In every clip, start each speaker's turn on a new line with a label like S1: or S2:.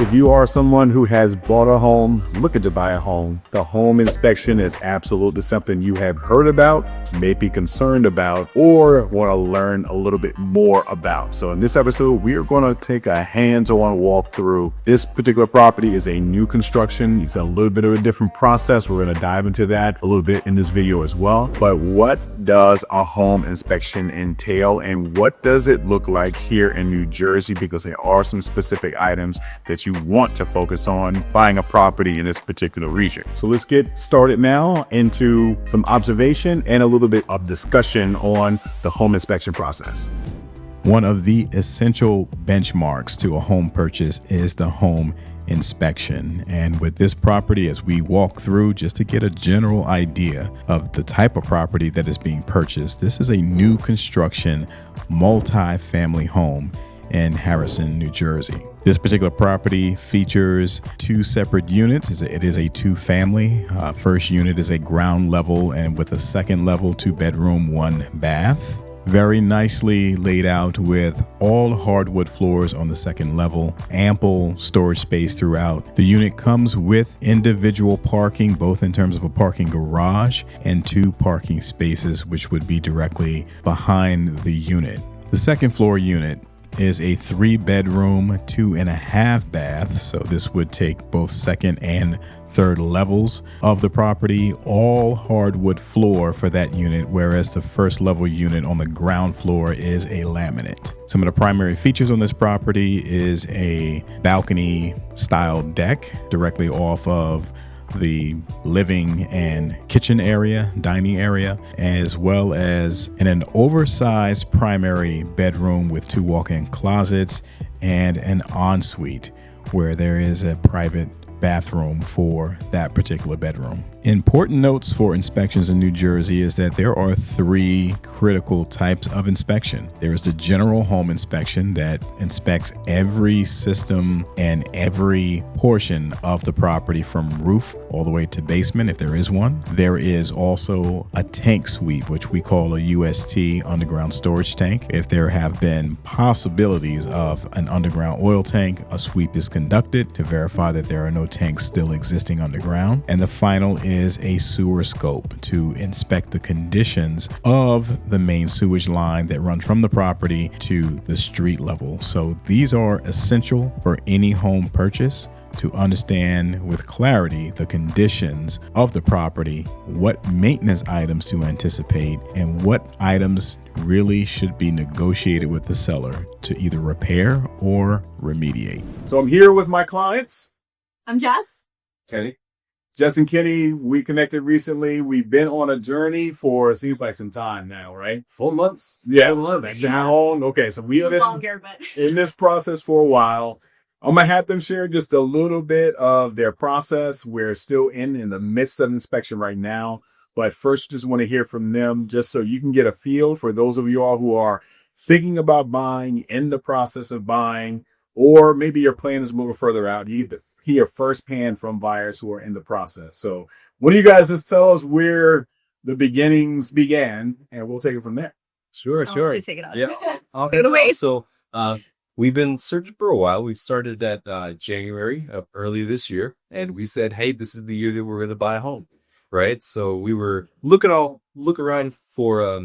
S1: If you are someone who has bought a home, looking to buy a home, the home inspection is absolutely something you have heard about, may be concerned about, or want to learn a little bit more about. So in this episode, we are going to take a hands-on walk through. This particular property is a new construction. It's a little bit of a different process. We're going to dive into that a little bit in this video as well. But what does a home inspection entail, and what does it look like here in New Jersey? Because there are some specific items that you want to focus on buying a property in this particular region. So let's get started now into some observation and a little bit of discussion on the home inspection process.
S2: One of the essential benchmarks to a home purchase is the home inspection. And with this property, as we walk through, just to get a general idea of the type of property that is being purchased, this is a new construction multi-family home in Harrison, New Jersey. This particular property features two separate units. It is a two-family. First unit is a ground level, and with a second level, 2-bedroom, 1 bath. Very nicely laid out with all hardwood floors on the second level, ample storage space throughout. The unit comes with individual parking, both in terms of a parking garage and 2 parking spaces, which would be directly behind the unit. The second floor unit is a 3-bedroom, 2.5 bath. So this would take both second and third levels of the property, all hardwood floor for that unit, whereas the first level unit on the ground floor is a laminate. Some of the primary features on this property is a balcony style deck directly off of the living and kitchen area, dining area, as well as in an oversized primary bedroom with 2 walk-in closets and an ensuite where there is a private bathroom for that particular bedroom. Important notes for inspections in New Jersey is that there are 3 critical types of inspection. There is the general home inspection that inspects every system and every portion of the property from roof all the way to basement, if there is one. There is also a tank sweep, which we call a UST, underground storage tank. If there have been possibilities of an underground oil tank, a sweep is conducted to verify that there are no tanks still existing underground. And the final is a sewer scope to inspect the conditions of the main sewage line that runs from the property to the street level. So these are essential for any home purchase, to understand with clarity the conditions of the property, what maintenance items to anticipate, and what items really should be negotiated with the seller to either repair or remediate.
S1: So I'm here with my clients.
S3: I'm Jess.
S1: Kenny. Jess and Kenny, we connected recently. We've been on a journey for, it seems like some time now, right?
S4: 4 months.
S1: Yeah.
S4: Full months.
S1: Down. Okay, so we are
S3: Longer, but
S1: in this process for a while. I'm going to have them share just a little bit of their process. We're still in the midst of inspection right now. But first, just want to hear from them just so you can get a feel for those of you all who are thinking about buying, in the process of buying, or maybe your plan is a little further out. You hear firsthand from buyers who are in the process. So what do you guys just tell us where the beginnings began, and we'll take it from there.
S4: Sure.
S3: please take it on.
S4: Yeah. I'll
S3: Take it away.
S4: So, we've been searching for a while. We started at January of early this year, and we said, hey, this is the year that we're going to buy a home, right? So we were look around for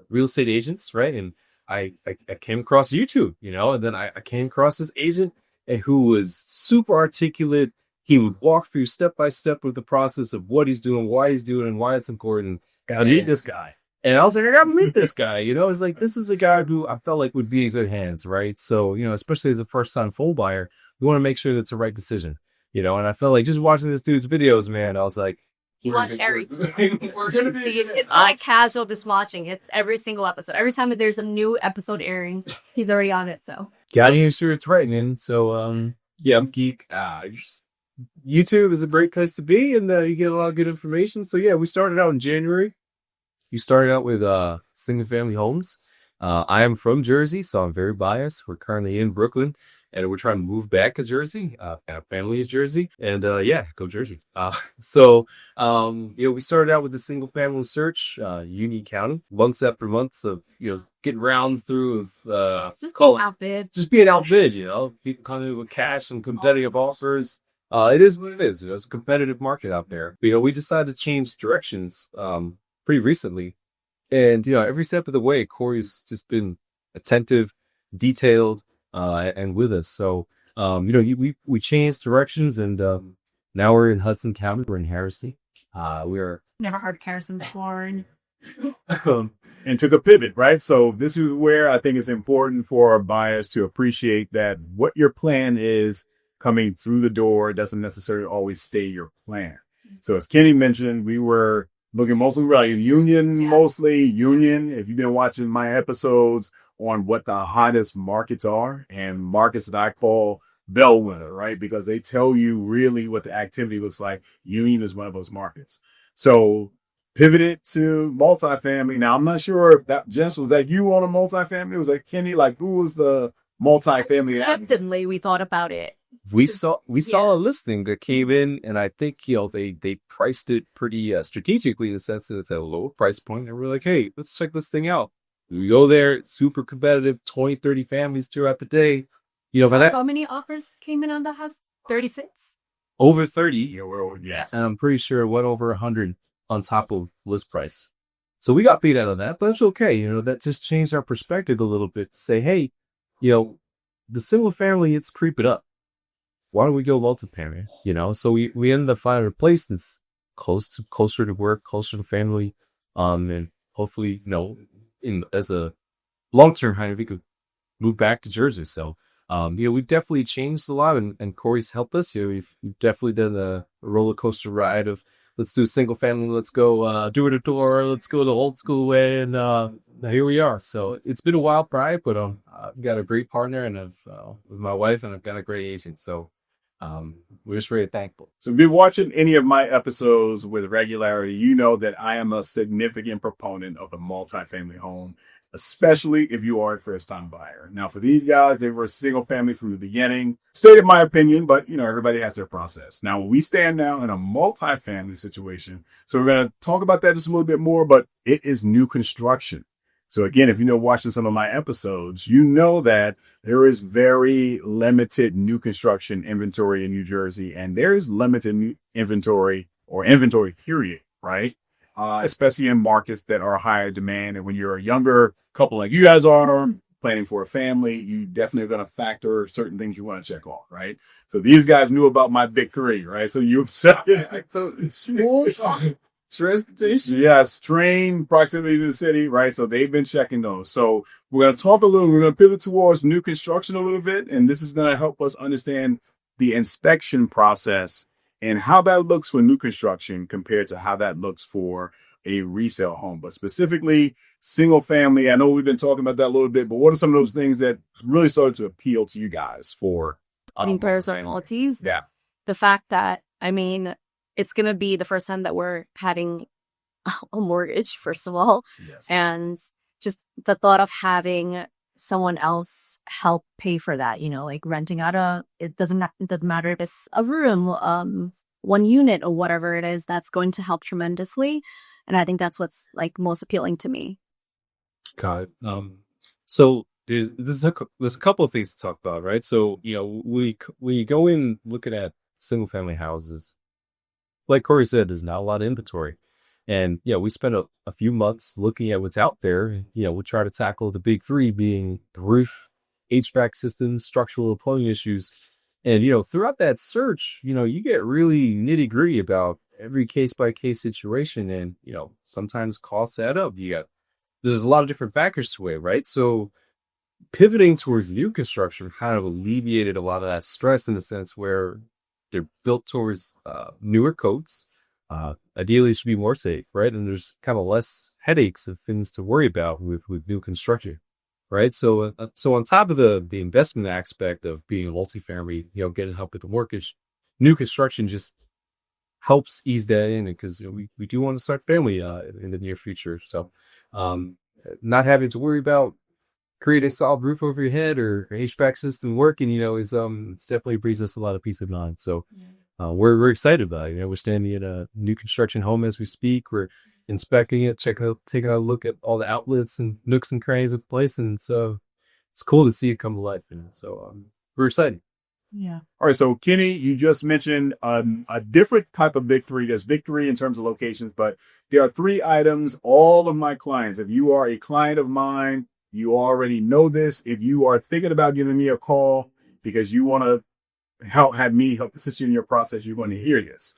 S4: real estate agents, right? And I came across YouTube, and then I came across this agent who was super articulate. He would walk through step by step with the process of what he's doing, why he's doing, and why it's important.
S1: Gotta meet this guy.
S4: And I was like, I gotta meet this guy. It's like, this is a guy who I felt like would be in good hands, right? So, especially as a first-time home buyer, we want to make sure that's the right decision, And I felt like just watching this dude's videos, man, I was like,
S3: He watched everything.
S1: We're going to be...
S3: It's not casual just watching. It's every single episode. Every time that there's a new episode airing, he's already on it, so.
S4: Gotta make sure it's right, man. So, I'm geek. YouTube is a great place to be, and you get a lot of good information. So, we started out in January. You started out with single family homes. I am from Jersey, so I'm very biased. We're currently in Brooklyn. and we're trying to move back to Jersey. And our family is Jersey, and yeah, go Jersey. We started out with the single family search, Union County, months after months of getting rounds through of
S3: Just go outbid.
S4: just being outbid. People coming in with cash and competitive offers. It is what it is. It's a competitive market out there. We decided to change directions pretty recently, and every step of the way, Corey's just been attentive, detailed, and with us. So we changed directions, and now we're in Hudson County. We're in Harrison. We're
S3: Never heard of Harrison before.
S1: And took a pivot, right? So this is where I think it's important for our buyers to appreciate that what your plan is coming through the door doesn't necessarily always stay your plan. So as Kenny mentioned, we were looking mostly mostly Union. If you've been watching my episodes on what the hottest markets are, and markets that I call bellwether, right? Because they tell you really what the activity looks like. Union is one of those markets. So pivoted to multifamily. Now, I'm not sure if that, Jess, was that you on a multifamily? Was that Kenny? Like, who was the multifamily?
S3: Reluctantly, we thought about it.
S4: We saw a listing that came in, and I think they priced it pretty strategically in the sense that it's at a lower price point, and we're like, hey, let's check this thing out. We go there, super competitive, 20, 30 families throughout the day.
S3: How many offers came in on the house? 36?
S4: Over 30.
S1: Yeah.
S4: And I'm pretty sure it went over 100 on top of list price. So we got beat out of that, but it's okay. That just changed our perspective a little bit to say, hey, the single family, it's creeping up. Why don't we go multifamily? So we ended up finding a place that's closer to work, closer to family, and hopefully, as a long-term hire, we could move back to Jersey. So, we've definitely changed a lot, and Corey's helped us. We've definitely done a roller coaster ride of let's do single family, let's go door to door, let's go the old school way, and here we are. So it's been a wild ride, but I've got a great partner, and with my wife, and I've got a great agent. So we're just really thankful.
S1: So if you've been watching any of my episodes with regularity, you know that I am a significant proponent of the multifamily home, especially if you are a first-time buyer. Now, for these guys, they were a single family from the beginning. Stated my opinion, but, everybody has their process. Now, we stand now in a multifamily situation. So we're going to talk about that just a little bit more, but it is new construction. So again, if watching some of my episodes, you know that there is very limited new construction inventory in New Jersey, and there is limited new inventory period, right? Especially in markets that are higher demand. And when you're a younger couple like you guys are planning for a family, you definitely are going to factor certain things you want to check off, right? So these guys knew about my big three, right? So transportation. Yes, train, proximity to the city, right? So they've been checking those. So we're going to pivot towards new construction a little bit, and this is going to help us understand the inspection process and how that looks for new construction compared to how that looks for a resale home. But specifically, single family, I know we've been talking about that a little bit, but what are some of those things that really started to appeal to you guys for
S3: personal multis?
S1: Yeah.
S3: The fact that, it's going to be the first time that we're having a mortgage, first of all.
S1: Yes.
S3: And just the thought of having someone else help pay for that, like renting out it doesn't matter if it's a room, one unit or whatever it is, that's going to help tremendously. And I think that's what's most appealing to me.
S4: Got it. So there's a couple of things to talk about, right? So, we go in looking at single family houses. Like Corey said, there's not a lot of inventory. And, we spent a few months looking at what's out there. We try to tackle the big three being the roof, HVAC systems, structural plumbing issues. And, throughout that search, you get really nitty gritty about every case by case situation. And, sometimes costs add up. There's a lot of different factors to it, right? So pivoting towards new construction kind of alleviated a lot of that stress in the sense where they're built towards newer coats. Ideally, it should be more safe, right? And there's kind of less headaches of things to worry about with new construction, right? So on top of the investment aspect of being a multifamily, getting help with the mortgage, new construction just helps ease that in because we do want to start family in the near future. So not having to worry about create a solid roof over your head or HVAC system working, is it's definitely brings us a lot of peace of mind. So we're excited about it. We're standing in a new construction home as we speak. We're inspecting it, taking a look at all the outlets and nooks and crannies of the place, and so it's cool to see it come to life. So we're excited.
S3: Yeah.
S1: All right, so Kenny, you just mentioned a different type of big three. There's big three in terms of locations, but there are three items. All of my clients, if you are a client of mine, you already know this. If you are thinking about giving me a call because you want to have me help assist you in your process, you're going to hear this.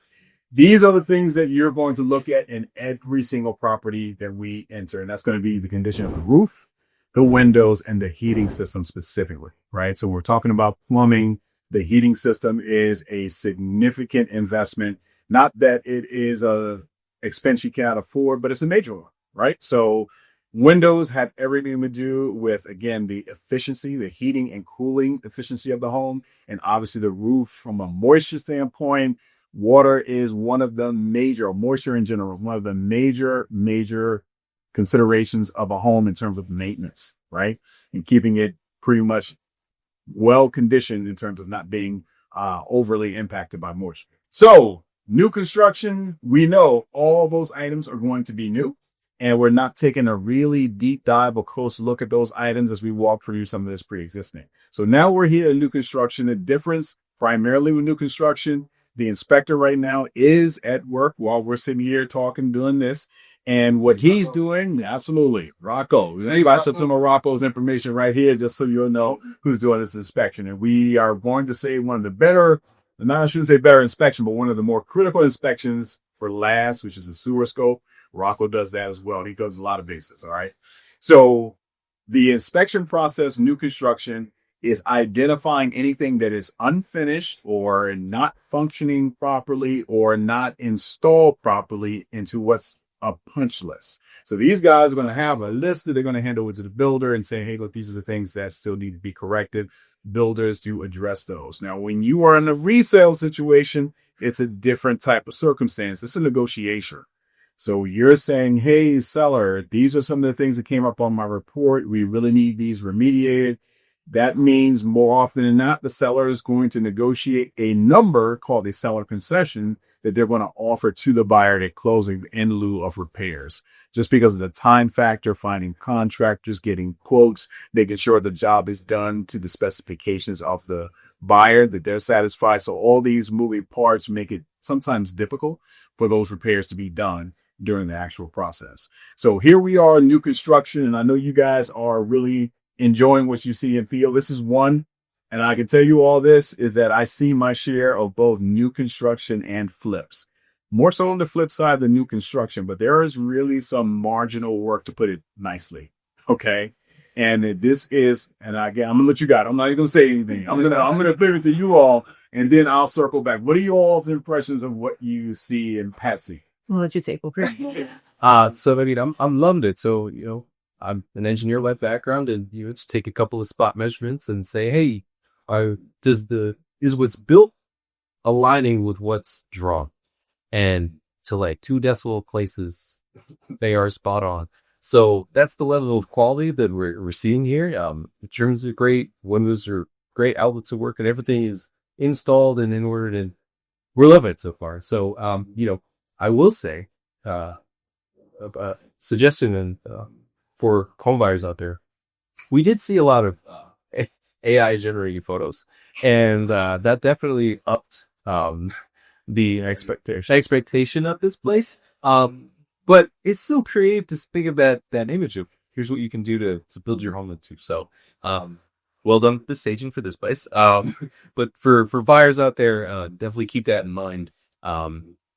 S1: These are the things that you're going to look at in every single property that we enter, and that's going to be the condition of the roof, the windows, and the heating system specifically, right? So we're talking about plumbing. The heating system is a significant investment. Not that it is a expense you cannot afford, but it's a major one, right? So windows have everything to do with, again, the efficiency, the heating and cooling efficiency of the home, and obviously the roof from a moisture standpoint. Water is one of the major, or moisture in general, one of the major considerations of a home in terms of maintenance, right? And keeping it pretty much well conditioned in terms of not being overly impacted by moisture. So new construction, we know all those items are going to be new, and we're not taking a really deep dive or close look at those items as we walk through some of this pre-existing. So now we're here in new construction. The difference primarily with new construction, the inspector right now is at work while we're sitting here talking, doing this. And what he's doing, absolutely, Rocco. Anybody sent some of Rocco's information right here, just so you'll know who's doing this inspection. And we are going to say one of the better, I shouldn't say better inspection, but one of the more critical inspections for last, which is a sewer scope. Rocco does that as well. He covers a lot of bases. All right. So the inspection process, new construction, is identifying anything that is unfinished or not functioning properly or not installed properly into what's a punch list. So these guys are going to have a list that they're going to hand over to the builder and say, hey, look, these are the things that still need to be corrected. Builders to address those. Now, when you are in a resale situation, it's a different type of circumstance. It's a negotiation. So you're saying, hey, seller, these are some of the things that came up on my report. We really need these remediated. That means more often than not, the seller is going to negotiate a number called a seller concession that they're going to offer to the buyer at closing in lieu of repairs. Just because of the time factor, finding contractors, getting quotes, making sure the job is done to the specifications of the buyer, that they're satisfied. So all these moving parts make it sometimes difficult for those repairs to be done during the actual process. So here we are, new construction, and I know you guys are really enjoying what you see and feel. This is one, and I can tell you all this, is that I see my share of both new construction and flips. More so on the flip side than new construction, but there is really some marginal work, to put it nicely. Okay. And this is, and again, I'm gonna let you guys, I'm not even gonna say anything. I'm gonna flip it to you all, and then I'll circle back. What are you all's impressions of what you see in Patsy?
S3: We'll let you take over.
S4: So I mean, I'm loving it. So, I'm an engineer by background, and just take a couple of spot measurements and say, hey, is what's built aligning with what's drawn? And to like 2 decimal places, they are spot on. So that's the level of quality that we're seeing here. The trims are great, windows are great, outlets are working, everything is installed and in order, and we're loving it so far. So, I will say, a suggestion and for home buyers out there, we did see a lot of AI generating photos, and that definitely upped the expectation of this place. But it's so creative to think of that image of here's what you can do to build your home into. So, well done with the staging for this place. But for buyers out there, definitely keep that in mind.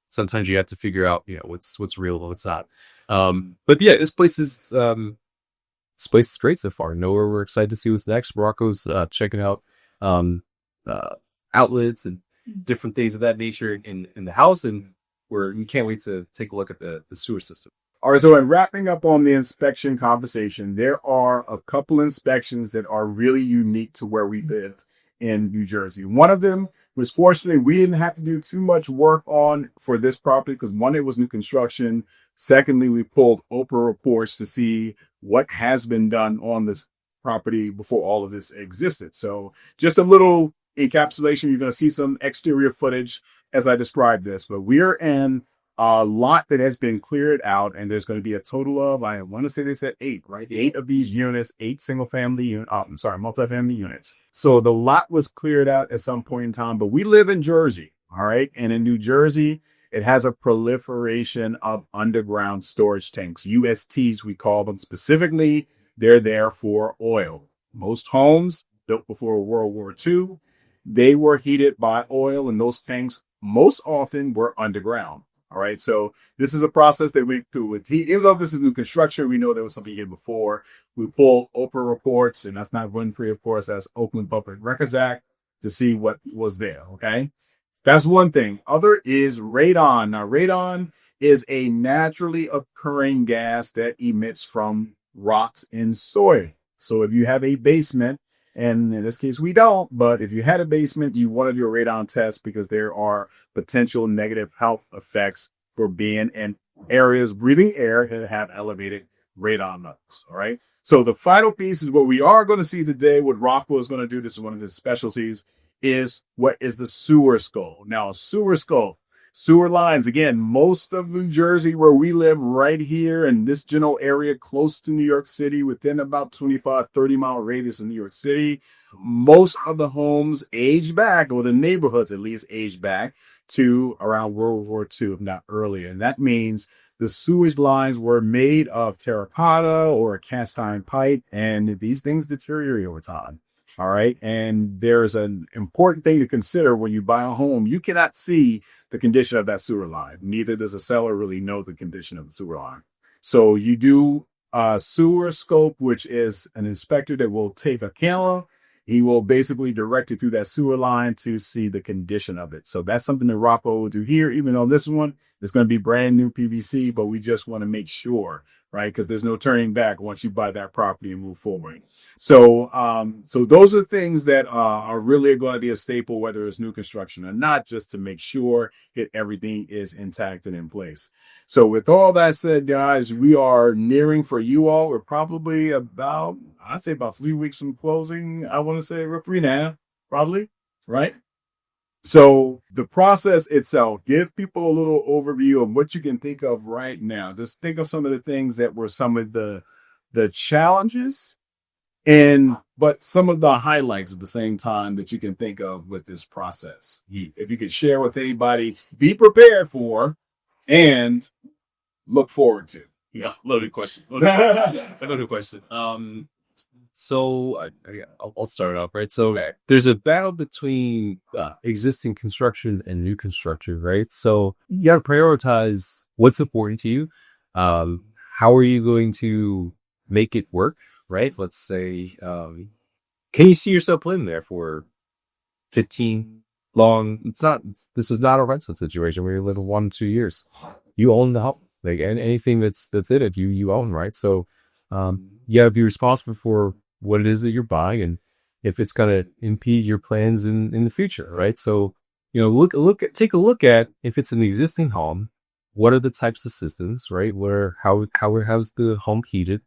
S4: Sometimes you have to figure out, what's real and what's not. But yeah, this place is great so far. Nowhere we're excited to see what's next. Morocco's checking out outlets and different things of that nature in the house, and we can't wait to take a look at the sewer system.
S1: All right, so in wrapping up on the inspection conversation, there are a couple inspections that are really unique to where we live in New Jersey. One of them was, fortunately, we didn't have to do too much work on for this property because, one, it was new construction. Secondly, we pulled Oprah reports to see what has been done on this property before all of this existed. So just a little encapsulation. You're going to see some exterior footage as I describe this, but we're in a lot that has been cleared out, and there's going to be a total of, I want to say they said 8, right? 8 of these units, 8 multifamily units. So the lot was cleared out at some point in time, but we live in Jersey, all right? And in New Jersey, it has a proliferation of underground storage tanks, USTs, we call them. Specifically, they're there for oil. Most homes built before World War II, they were heated by oil, and those tanks most often were underground. All right. So this is a process that we do with heat. Even though this is new construction, we know there was something here before. We pull Oprah reports, and that's not Winfrey, of course, that's Oakland Public Records Act, to see what was there. Okay. That's one thing. Other is radon. Now, radon is a naturally occurring gas that emits from rocks in soil. So if you have a basement, and in this case, we don't, but if you had a basement, you want to do a radon test because there are potential negative health effects for being in areas, breathing air that have elevated radon levels. All right. So the final piece is what we are going to see today. What Rockwell is going to do, this is one of his specialties, is what is the sewer skull. Now, a sewer skull, sewer lines, again, most of New Jersey, where we live right here in this general area close to New York City, within about 25, 30-mile radius of New York City, most of the homes age back, or the neighborhoods at least age back to around World War II, if not earlier. And that means the sewage lines were made of terracotta or a cast iron pipe, and these things deteriorate over time. All right. And there's an important thing to consider when you buy a home. You cannot see the condition of that sewer line. Neither does a seller really know the condition of the sewer line. So you do a sewer scope, which is an inspector that will take a camera. He will basically direct it through that sewer line to see the condition of it. So that's something that Rocco will do here, even though this one is going to be brand new PVC, but we just want to make sure, right? Because there's no turning back once you buy that property and move forward. So, so those are things that are really going to be a staple, whether it's new construction or not, just to make sure that everything is intact and in place. So with all that said, guys, we are nearing for you all. We're probably about, I'd say about 3 weeks from closing. I want to say we're 3.5, probably, right? So the process itself, give people a little overview of what you can think of right now. Just think of some of the things that were some of the challenges, but some of the highlights at the same time that you can think of with this process. If you could share with anybody, be prepared for and look forward to.
S4: Yeah, loaded question. Loaded question. So I'll start off, right? So there's a battle between existing construction and new construction, right? So you got to prioritize what's important to you. How are you going to make it work, right? Let's say, can you see yourself living there for 15 long? This is not a rental situation where you live 1 2 years. You own the house, like, and anything that's in it, you own, right? So, you have to be responsible for what it is that you're buying, and if it's going to impede your plans in the future, right? So, take a look at, if it's an existing home, what are the types of systems, right? How's the home heated,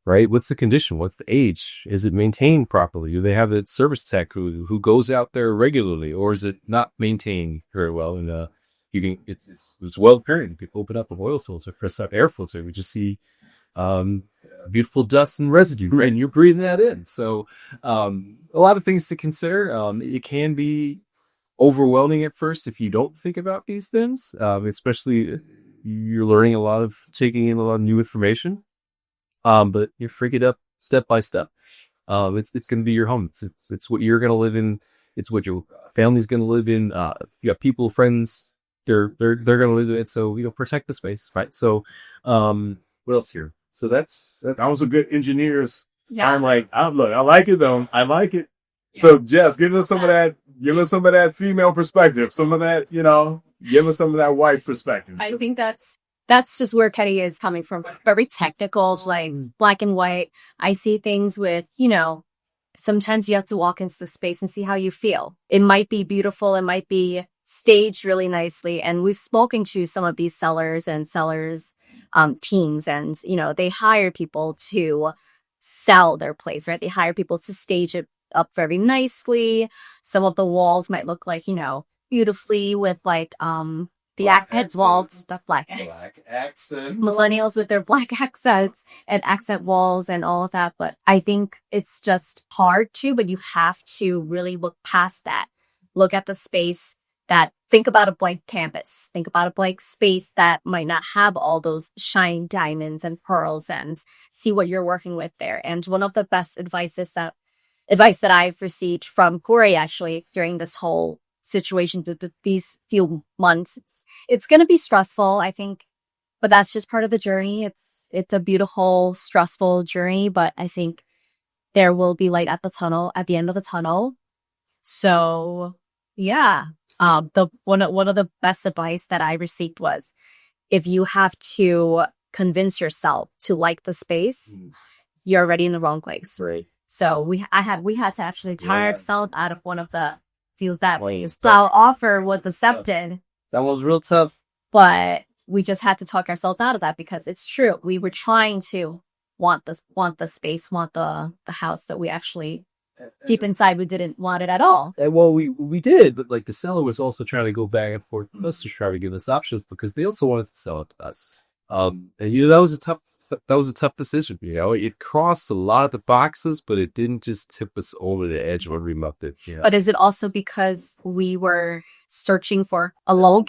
S4: right? What's the condition? What's the age? Is it maintained properly? Do they have a service tech who goes out there regularly, or is it not maintained very well? And it's well apparent. People open up an oil filter, press out air filter, we just see beautiful dust and residue, right? And you're breathing that in. So a lot of things to consider. It can be overwhelming at first if you don't think about these things, especially you're learning taking in a lot of new information. But you freak it up step by step. It's going to be your home. It's what you're going to live in. It's what your family's going to live in. If you got people, friends, they're going to live in it. So, protect the space, right? So, what else here? So that
S1: was a good engineer's.
S3: Yeah.
S1: I'm like, I like it though. I like it. Yeah. So Jess, give us some of that female perspective. Some of that, give us some of that white perspective.
S3: I think that's just where Kenny is coming from. Very technical, like black and white. I see things with, sometimes you have to walk into the space and see how you feel. It might be beautiful. It might be staged really nicely. And we've spoken to some of these sellers teams, and, they hire people to sell their place, right? They hire people to stage it up very nicely. Some of the walls might look like, beautifully with like the accent walls, the black
S4: accents.
S3: millennials with their black accents and accent walls and all of that. But I think it's just hard to, but you have to really look past that. Look at the space think about a blank canvas. Think about a blank space that might not have all those shiny diamonds and pearls, and see what you're working with there. And one of the best advice that I've received from Corey actually during this whole situation with these few months, it's going to be stressful, I think, but that's just part of the journey. It's a beautiful, stressful journey, but I think there will be light at the end of the tunnel. So yeah. One of the best advice that I received was, if you have to convince yourself to like the space, you're already in the wrong place.
S4: Right.
S3: So we had to actually tire ourselves out of one of the deals that so our offer was accepted.
S4: That was real tough.
S3: But we just had to talk ourselves out of that, because it's true. We were trying to want the space, want the house that we actually deep inside we didn't want it at all.
S4: And well, we did, but like the seller was also trying to go back and forth with us to try to give us options, because they also wanted to sell it to us. And that was a tough decision. It crossed a lot of the boxes, but it didn't just tip us over the edge when we mucked it. Yeah.
S3: But is it also because we were searching for a loan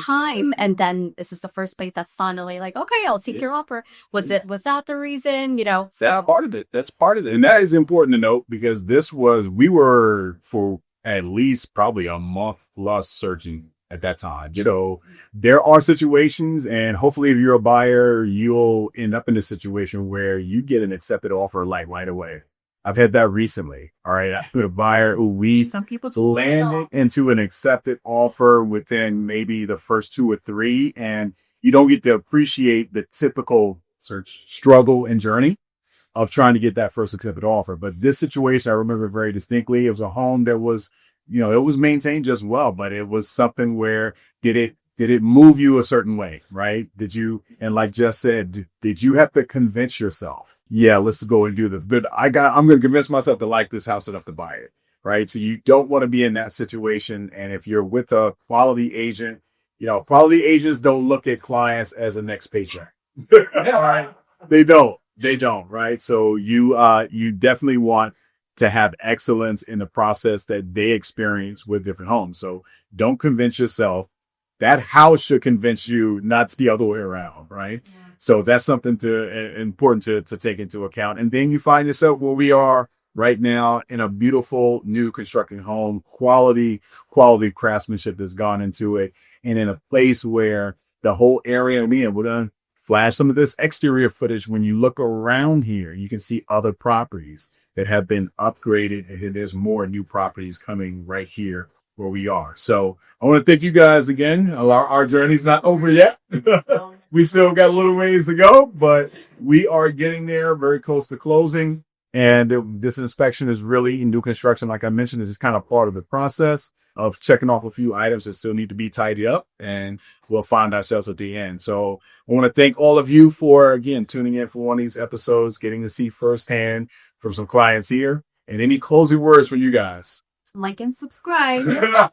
S3: time, and then this is the first place that's finally like, okay, I'll take your offer? Was that the reason?
S1: That's part of it. That's part of it. And that is important to note, because we were for at least probably a month plus searching at that time. There are situations, and hopefully if you're a buyer, you'll end up in a situation where you get an accepted offer like right away. I've had that recently. All right. With a buyer who
S3: some people
S1: landed into an accepted offer within maybe the first 2 or 3, and you don't get to appreciate the typical search struggle and journey of trying to get that first accepted offer. But this situation, I remember very distinctly. It was a home that was, it was maintained just well, but it was something where did it move you a certain way, right? And like Jess said, did you have to convince yourself? Yeah, let's go and do this. But I'm going to convince myself to like this house enough to buy it, right? So you don't want to be in that situation. And if you're with a quality agent, quality agents don't look at clients as a next paycheck. Right? They don't, right? So you definitely want to have excellence in the process that they experience with different homes. So don't convince yourself. That house should convince you, not the other way around, right? Yeah. So that's something important to take into account. And then you find yourself where we are right now, in a beautiful new construction home, quality craftsmanship that's gone into it, and in a place where the whole area, we're going to flash some of this exterior footage. When you look around here, you can see other properties that have been upgraded, and there's more new properties coming right here where we are. So I want to thank you guys again. Our journey's not over yet. We still got a little ways to go, but we are getting there, very close to closing. And this inspection is really new construction. Like I mentioned, is kind of part of the process of checking off a few items that still need to be tidied up, and we'll find ourselves at the end. So I want to thank all of you for, again, tuning in for one of these episodes, getting to see firsthand from some clients here. And any closing words for you guys?
S3: Like and subscribe.
S1: Yes.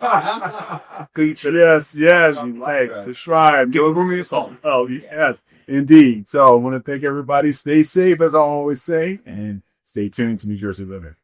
S1: Like, subscribe. Give me a song. Oh, yes, indeed. So I want to thank everybody. Stay safe, as I always say, and stay tuned to New Jersey Living.